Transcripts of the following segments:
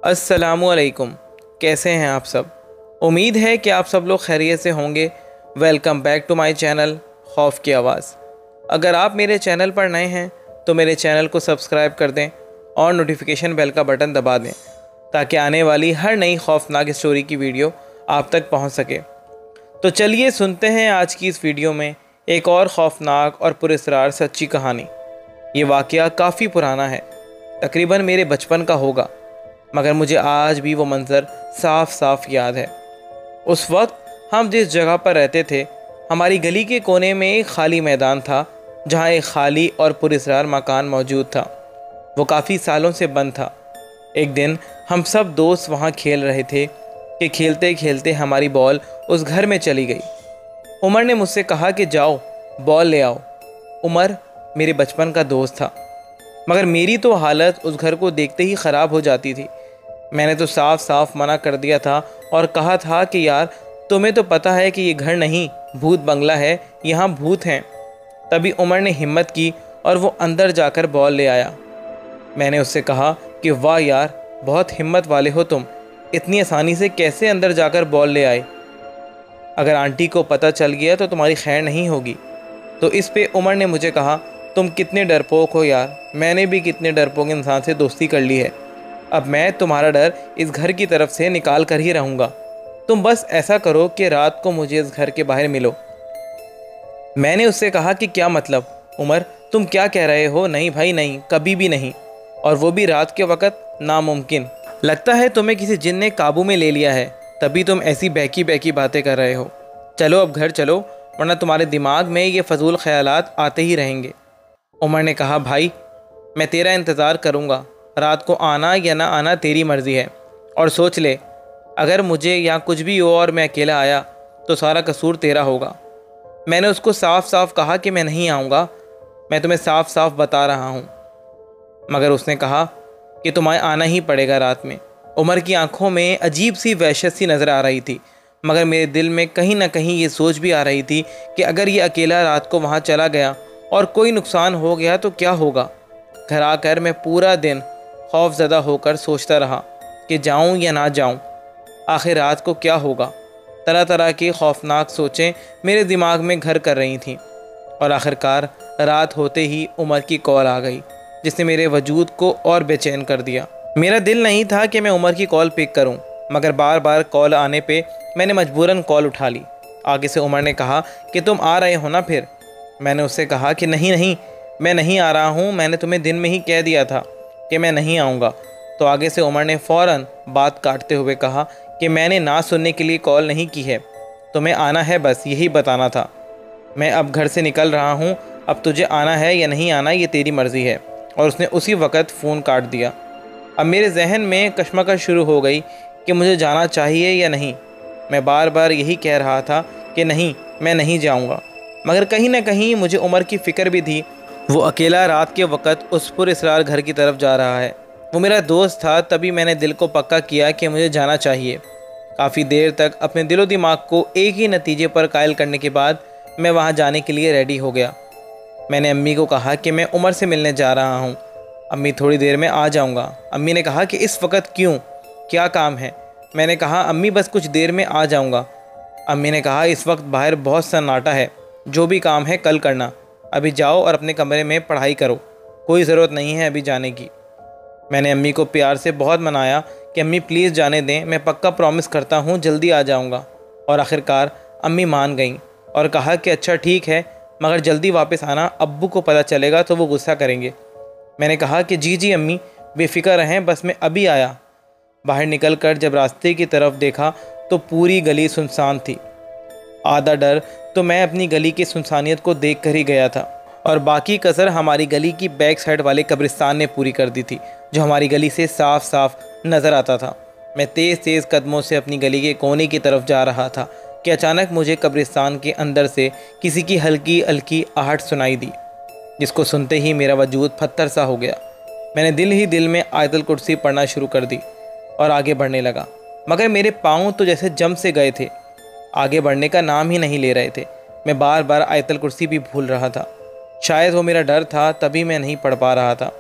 अस्सलामुअलैकुम। कैसे हैं आप सब? उम्मीद है कि आप सब लोग खैरियत से होंगे। Welcome back to my channel खौफ की आवाज़। अगर आप मेरे चैनल पर नए हैं तो मेरे चैनल को सब्सक्राइब कर दें और नोटिफिकेशन बेल का बटन दबा दें ताकि आने वाली हर नई खौफनाक स्टोरी की वीडियो आप तक पहुंच सके। तो चलिए सुनते हैं आज की इस वीडियो में एक और खौफनाक और पुरअसरार सच्ची कहानी। ये वाक़या काफ़ी पुराना है, तकरीबन मेरे बचपन का होगा, मगर मुझे आज भी वो मंज़र साफ साफ याद है। उस वक्त हम जिस जगह पर रहते थे, हमारी गली के कोने में एक खाली मैदान था जहाँ एक खाली और पुरअसरार मकान मौजूद था। वो काफ़ी सालों से बंद था। एक दिन हम सब दोस्त वहाँ खेल रहे थे कि खेलते खेलते हमारी बॉल उस घर में चली गई। उमर ने मुझसे कहा कि जाओ बॉल ले आओ। उमर मेरे बचपन का दोस्त था, मगर मेरी तो हालत उस घर को देखते ही ख़राब हो जाती थी। मैंने तो साफ साफ मना कर दिया था और कहा था कि यार तुम्हें तो पता है कि ये घर नहीं भूत बंगला है, यहाँ भूत हैं। तभी उमर ने हिम्मत की और वो अंदर जाकर बॉल ले आया। मैंने उससे कहा कि वाह यार, बहुत हिम्मत वाले हो तुम, इतनी आसानी से कैसे अंदर जाकर बॉल ले आए? अगर आंटी को पता चल गया तो तुम्हारी खैर नहीं होगी। तो इस पे उमर ने मुझे कहा, तुम कितने डरपोक हो यार, मैंने भी कितने डरपोक इंसान से दोस्ती कर ली है। अब मैं तुम्हारा डर इस घर की तरफ से निकाल कर ही रहूँगा। तुम बस ऐसा करो कि रात को मुझे इस घर के बाहर मिलो। मैंने उससे कहा कि क्या मतलब उमर, तुम क्या कह रहे हो? नहीं भाई नहीं, कभी भी नहीं, और वो भी रात के वक़्त, नामुमकिन। लगता है तुम्हें किसी जिन ने काबू में ले लिया है, तभी तुम ऐसी बहकी बहकी बातें कर रहे हो। चलो अब घर चलो, वरना तुम्हारे दिमाग में ये फजूल ख्यालात आते ही रहेंगे। उमर ने कहा, भाई मैं तेरा इंतज़ार करूँगा, रात को आना या ना आना तेरी मर्ज़ी है। और सोच ले, अगर मुझे यहाँ कुछ भी हो और मैं अकेला आया तो सारा कसूर तेरा होगा। मैंने उसको साफ साफ कहा कि मैं नहीं आऊँगा, मैं तुम्हें साफ साफ बता रहा हूँ। मगर उसने कहा कि तुम्हें आना ही पड़ेगा रात में। उमर की आंखों में अजीब सी वहशत सी नज़र आ रही थी, मगर मेरे दिल में कहीं ना कहीं ये सोच भी आ रही थी कि अगर ये अकेला रात को वहाँ चला गया और कोई नुकसान हो गया तो क्या होगा। घर आकर मैं पूरा दिन खौफज़दा होकर सोचता रहा कि जाऊं या ना जाऊं, आखिर रात को क्या होगा। तरह तरह की खौफनाक सोचें मेरे दिमाग में घर कर रही थीं, और आखिरकार रात होते ही उमर की कॉल आ गई, जिसने मेरे वजूद को और बेचैन कर दिया। मेरा दिल नहीं था कि मैं उमर की कॉल पिक करूं, मगर बार बार कॉल आने पे मैंने मजबूरन कॉल उठा ली। आगे से उमर ने कहा कि तुम आ रहे हो ना फिर? मैंने उससे कहा कि नहीं नहीं, मैं नहीं आ रहा हूँ, मैंने तुम्हें दिन में ही कह दिया था कि मैं नहीं आऊँगा। तो आगे से उमर ने फ़ौरन बात काटते हुए कहा कि मैंने ना सुनने के लिए कॉल नहीं की है, तुम्हें आना है, बस यही बताना था। मैं अब घर से निकल रहा हूँ, अब तुझे आना है या नहीं आना ये तेरी मर्ज़ी है। और उसने उसी वक्त फ़ोन काट दिया। अब मेरे जहन में कशमकश शुरू हो गई कि मुझे जाना चाहिए या नहीं। मैं बार बार यही कह रहा था कि नहीं, मैं नहीं जाऊँगा, मगर कहीं ना कहीं मुझे उमर की फ़िक्र भी थी। वो अकेला रात के वक़्त उस पुरअसरार घर की तरफ जा रहा है। वो मेरा दोस्त था, तभी मैंने दिल को पक्का किया कि मुझे जाना चाहिए। काफ़ी देर तक अपने दिलो दिमाग को एक ही नतीजे पर कायल करने के बाद मैं वहाँ जाने के लिए रेडी हो गया। मैंने अम्मी को कहा कि मैं उमर से मिलने जा रहा हूँ, अम्मी थोड़ी देर में आ जाऊँगा। अम्मी ने कहा कि इस वक्त क्यों, क्या काम है? मैंने कहा अम्मी बस कुछ देर में आ जाऊँगा। अम्मी ने कहा इस वक्त बाहर बहुत सन्नाटा है, जो भी काम है कल करना, अभी जाओ और अपने कमरे में पढ़ाई करो, कोई ज़रूरत नहीं है अभी जाने की। मैंने अम्मी को प्यार से बहुत मनाया कि अम्मी प्लीज़ जाने दें, मैं पक्का प्रॉमिस करता हूँ जल्दी आ जाऊँगा। और आखिरकार अम्मी मान गईं और कहा कि अच्छा ठीक है, मगर जल्दी वापस आना, अब्बू को पता चलेगा तो वो गुस्सा करेंगे। मैंने कहा कि जी जी अम्मी, बेफ़िक्र रहें, बस मैं अभी आया। बाहर निकल कर जब रास्ते की तरफ देखा तो पूरी गली सुनसान थी। आधा डर तो मैं अपनी गली की सुनसानियत को देख कर ही गया था, और बाकी कसर हमारी गली की बैक साइड वाले कब्रिस्तान ने पूरी कर दी थी, जो हमारी गली से साफ साफ नज़र आता था। मैं तेज़ तेज़ कदमों से अपनी गली के कोने की तरफ जा रहा था कि अचानक मुझे कब्रिस्तान के अंदर से किसी की हल्की हल्की आहट सुनाई दी, जिसको सुनते ही मेरा वजूद पत्थर सा हो गया। मैंने दिल ही दिल में आयतुल कुर्सी पढ़ना शुरू कर दी और आगे बढ़ने लगा, मगर मेरे पाँव तो जैसे जम से गए थे, आगे बढ़ने का नाम ही नहीं ले रहे थे। मैं बार बार आयतुल कुर्सी भी भूल रहा था। शायद वो मेरा डर था, तभी मैं नहीं पढ़ पा रहा था।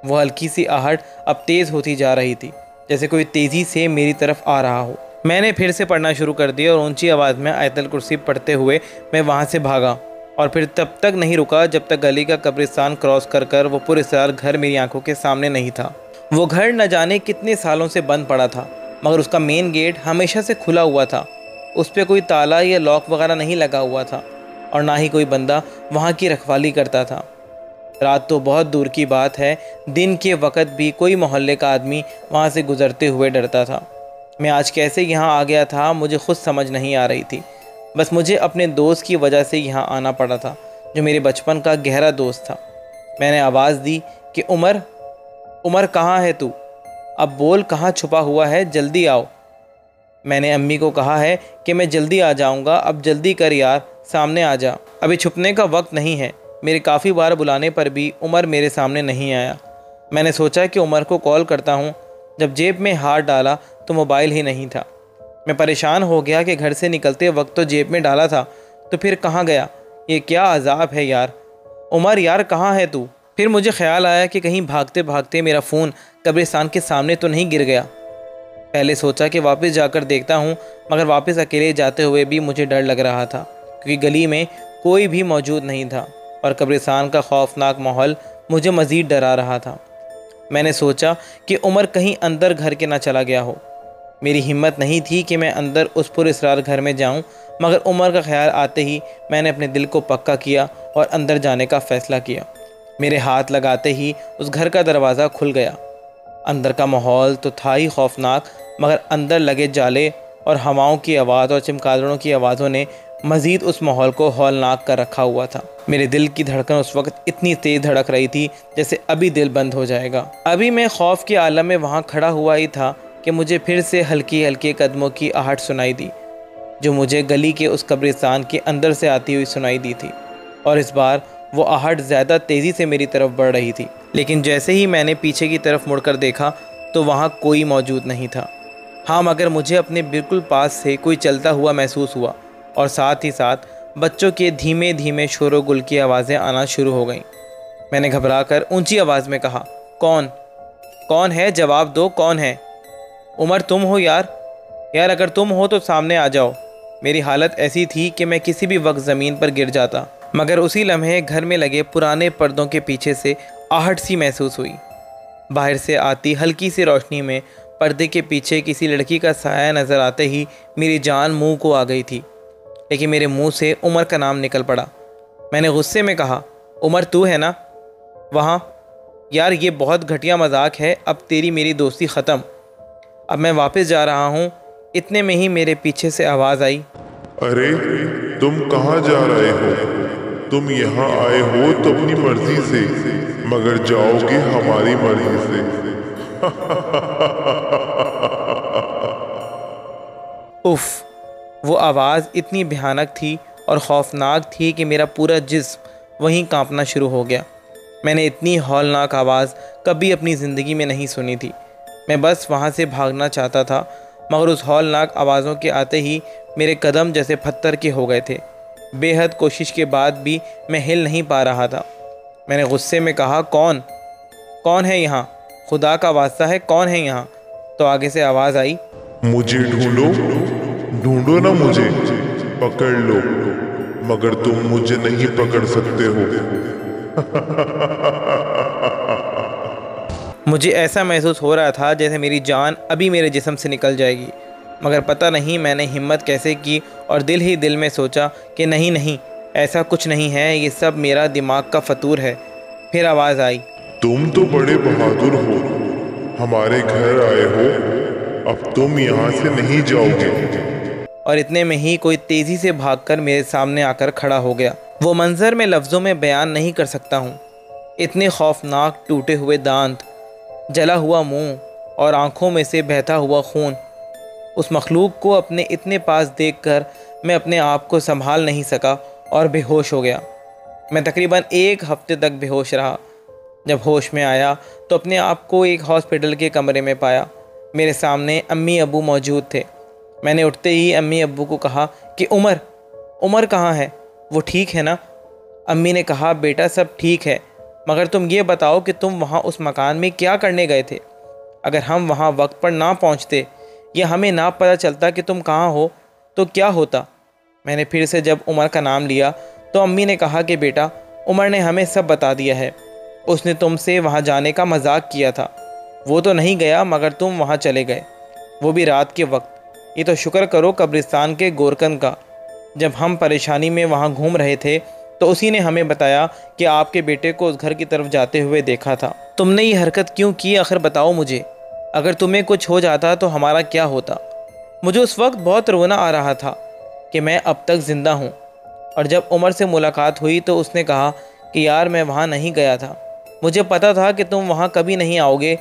वो हल्की सी आहट अब तेज़ होती जा रही थी, जैसे कोई तेज़ी से मेरी तरफ आ रहा हो। मैंने फिर से पढ़ना शुरू कर दिया और ऊंची आवाज़ में आयतल कुर्सी पढ़ते हुए मैं वहाँ से भागा और फिर तब तक नहीं रुका जब तक गली का कब्रिस्तान क्रॉस कर कर वो पुरस्कार घर मेरी आंखों के सामने नहीं था। वो घर न जाने कितने सालों से बंद पड़ा था, मगर उसका मेन गेट हमेशा से खुला हुआ था। उस पर कोई ताला या लॉक वगैरह नहीं लगा हुआ था और ना ही कोई बंदा वहाँ की रखवाली करता था। रात तो बहुत दूर की बात है, दिन के वक्त भी कोई मोहल्ले का आदमी वहाँ से गुजरते हुए डरता था। मैं आज कैसे यहाँ आ गया था मुझे खुद समझ नहीं आ रही थी। बस मुझे अपने दोस्त की वजह से यहाँ आना पड़ा था, जो मेरे बचपन का गहरा दोस्त था। मैंने आवाज़ दी कि उमर, उमर कहाँ है तू? अब बोल, कहाँ छुपा हुआ है, जल्दी आओ। मैंने अम्मी को कहा है कि मैं जल्दी आ जाऊँगा, अब जल्दी कर यार, सामने आ जा, अभी छुपने का वक्त नहीं है। मेरे काफ़ी बार बुलाने पर भी उमर मेरे सामने नहीं आया। मैंने सोचा कि उमर को कॉल करता हूँ। जब जेब में हाथ डाला तो मोबाइल ही नहीं था। मैं परेशान हो गया कि घर से निकलते वक्त तो जेब में डाला था, तो फिर कहाँ गया? ये क्या अजाब है यार। उमर यार, कहाँ है तू? फिर मुझे ख्याल आया कि कहीं भागते भागते मेरा फ़ोन कब्रिस्तान के सामने तो नहीं गिर गया। पहले सोचा कि वापस जाकर देखता हूँ, मगर वापस अकेले जाते हुए भी मुझे डर लग रहा था, क्योंकि गली में कोई भी मौजूद नहीं था और कब्रिस्तान का खौफनाक माहौल मुझे मज़ीद डरा रहा था। मैंने सोचा कि उमर कहीं अंदर घर के ना चला गया हो। मेरी हिम्मत नहीं थी कि मैं अंदर उस पुरअसरार घर में जाऊं, मगर उमर का ख्याल आते ही मैंने अपने दिल को पक्का किया और अंदर जाने का फ़ैसला किया। मेरे हाथ लगाते ही उस घर का दरवाज़ा खुल गया। अंदर का माहौल तो था ही खौफनाक, मगर अंदर लगे जाले और हवाओं की आवाज़ और चमगादड़ों की आवाज़ों ने मज़ीद उस माहौल को हौलनाक कर रखा हुआ था। मेरे दिल की धड़कन उस वक्त इतनी तेज़ धड़क रही थी जैसे अभी दिल बंद हो जाएगा। अभी मैं खौफ के आलम में वहाँ खड़ा हुआ ही था कि मुझे फिर से हल्की हल्की कदमों की आहट सुनाई दी, जो मुझे गली के उस कब्रिस्तान के अंदर से आती हुई सुनाई दी थी। और इस बार वो आहट ज़्यादा तेज़ी से मेरी तरफ बढ़ रही थी। लेकिन जैसे ही मैंने पीछे की तरफ मुड़कर देखा तो वहाँ कोई मौजूद नहीं था। हाँ, मगर मुझे अपने बिल्कुल पास से कोई चलता हुआ महसूस हुआ और साथ ही साथ बच्चों के धीमे धीमे शोर गुल की आवाज़ें आना शुरू हो गईं। मैंने घबराकर ऊंची आवाज़ में कहा, कौन? कौन है? जवाब दो, कौन है? उमर, तुम हो यार? यार अगर तुम हो तो सामने आ जाओ। मेरी हालत ऐसी थी कि मैं किसी भी वक्त ज़मीन पर गिर जाता, मगर उसी लम्हे घर में लगे पुराने पर्दों के पीछे से आहट सी महसूस हुई। बाहर से आती हल्की सी रोशनी में पर्दे के पीछे किसी लड़की का साया नज़र आते ही मेरी जान मुंह को आ गई थी, लेकिन मेरे मुंह से उमर का नाम निकल पड़ा। मैंने गुस्से में कहा, उमर तू है ना वहाँ? यार ये बहुत घटिया मजाक है, अब तेरी मेरी दोस्ती ख़त्म। अब मैं वापस जा रहा हूँ। इतने में ही मेरे पीछे से आवाज़ आई, अरे तुम कहाँ जा रहे हो? तुम यहाँ आए हो तो अपनी मर्जी से, मगर जाओगे हमारी मर्जी से। उफ़! वो आवाज़ इतनी भयानक थी और खौफनाक थी कि मेरा पूरा जिस्म वहीं कांपना शुरू हो गया। मैंने इतनी हौलनाक आवाज़ कभी अपनी ज़िंदगी में नहीं सुनी थी। मैं बस वहाँ से भागना चाहता था, मगर उस हौलनाक आवाज़ों के आते ही मेरे कदम जैसे पत्थर के हो गए थे। बेहद कोशिश के बाद भी मैं हिल नहीं पा रहा था। मैंने गुस्से में कहा, कौन? कौन है यहाँ? खुदा का वास्ता है, कौन है यहाँ? तो आगे से आवाज़ आई, मुझे ढूंढो, ढूंढो ना मुझे, पकड़ लो, मगर तुम मुझे नहीं पकड़ सकते हो। मुझे ऐसा महसूस हो रहा था जैसे मेरी जान अभी मेरे जिस्म से निकल जाएगी, मगर पता नहीं मैंने हिम्मत कैसे की और दिल ही दिल में सोचा कि नहीं नहीं, ऐसा कुछ नहीं है, ये सब मेरा दिमाग का फतूर है। फिर आवाज़ आई, तुम तो बड़े बहादुर हो, हमारे घर आए हो, अब तुम यहाँ से नहीं जाओगे। और इतने में ही कोई तेज़ी से भागकर मेरे सामने आकर खड़ा हो गया। वो मंज़र मैं लफ्ज़ों में बयान नहीं कर सकता हूँ। इतने खौफनाक टूटे हुए दांत, जला हुआ मुंह और आंखों में से बहता हुआ खून। उस मखलूक को अपने इतने पास देखकर मैं अपने आप को संभाल नहीं सका और बेहोश हो गया। मैं तकरीबन 1 हफ्ते तक बेहोश रहा। जब होश में आया तो अपने आप को एक हॉस्पिटल के कमरे में पाया। मेरे सामने अम्मी अब्बू मौजूद थे। मैंने उठते ही अम्मी अब्बू को कहा कि उमर कहाँ है? वो ठीक है ना? अम्मी ने कहा, बेटा सब ठीक है, मगर तुम ये बताओ कि तुम वहाँ उस मकान में क्या करने गए थे? अगर हम वहाँ वक्त पर ना पहुँचते या हमें ना पता चलता कि तुम कहाँ हो तो क्या होता। मैंने फिर से जब उमर का नाम लिया तो अम्मी ने कहा कि बेटा, उमर ने हमें सब बता दिया है। उसने तुमसे वहाँ जाने का मजाक किया था। वो तो नहीं गया मगर तुम वहाँ चले गए, वो भी रात के वक्त। ये तो शुक्र करो कब्रिस्तान के गोरकन का। जब हम परेशानी में वहाँ घूम रहे थे तो उसी ने हमें बताया कि आपके बेटे को उस घर की तरफ जाते हुए देखा था। तुमने ये हरकत क्यों की, आखिर बताओ मुझे। अगर तुम्हें कुछ हो जाता तो हमारा क्या होता। मुझे उस वक्त बहुत रोना आ रहा था कि मैं अब तक ज़िंदा हूँ। और जब उमर से मुलाकात हुई तो उसने कहा कि यार मैं वहाँ नहीं गया था, मुझे पता था कि तुम वहाँ कभी नहीं आओगे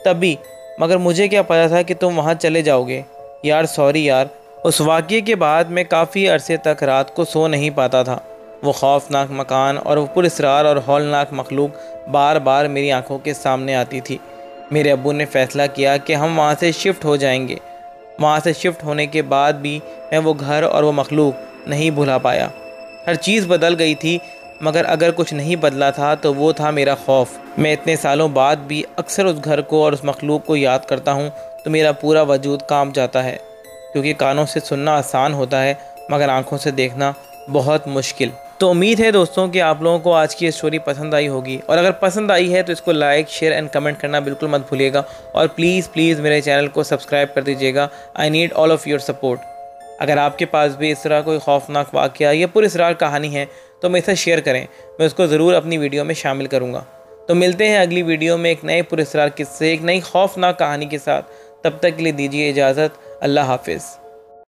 तभी, मगर मुझे क्या पता था कि तुम वहाँ चले जाओगे। यार सॉरी यार। उस वाक़ये के बाद मैं काफ़ी अरसे तक रात को सो नहीं पाता था। वो खौफनाक मकान और वो पुरअसरार और हौलनाक मखलूक बार बार मेरी आंखों के सामने आती थी। मेरे अब्बू ने फ़ैसला किया कि हम वहाँ से शिफ्ट हो जाएंगे। वहाँ से शिफ्ट होने के बाद भी मैं वो घर और वो मखलूक नहीं भुला पाया। हर चीज़ बदल गई थी, मगर अगर कुछ नहीं बदला था तो वो था मेरा खौफ। मैं इतने सालों बाद भी अक्सर उस घर को और उस मखलूक को याद करता हूँ तो मेरा पूरा वजूद कांप जाता है, क्योंकि कानों से सुनना आसान होता है मगर आंखों से देखना बहुत मुश्किल। तो उम्मीद है दोस्तों कि आप लोगों को आज की ये स्टोरी पसंद आई होगी, और अगर पसंद आई है तो इसको लाइक, शेयर एंड कमेंट करना बिल्कुल मत भूलिएगा। और प्लीज़ मेरे चैनल को सब्सक्राइब कर दीजिएगा। I need all of your support. अगर आपके पास भी इस तरह कोई खौफनाक वाक़या या पुरअसरार कहानी है तो मेरे साथ शेयर करें, मैं उसको ज़रूर अपनी वीडियो में शामिल करूँगा। तो मिलते हैं अगली वीडियो में एक नए पुरअसरार किस्से, एक नई खौफनाक कहानी के साथ। तब तक के लिए दीजिए इजाज़त। अल्लाह हाफिज़।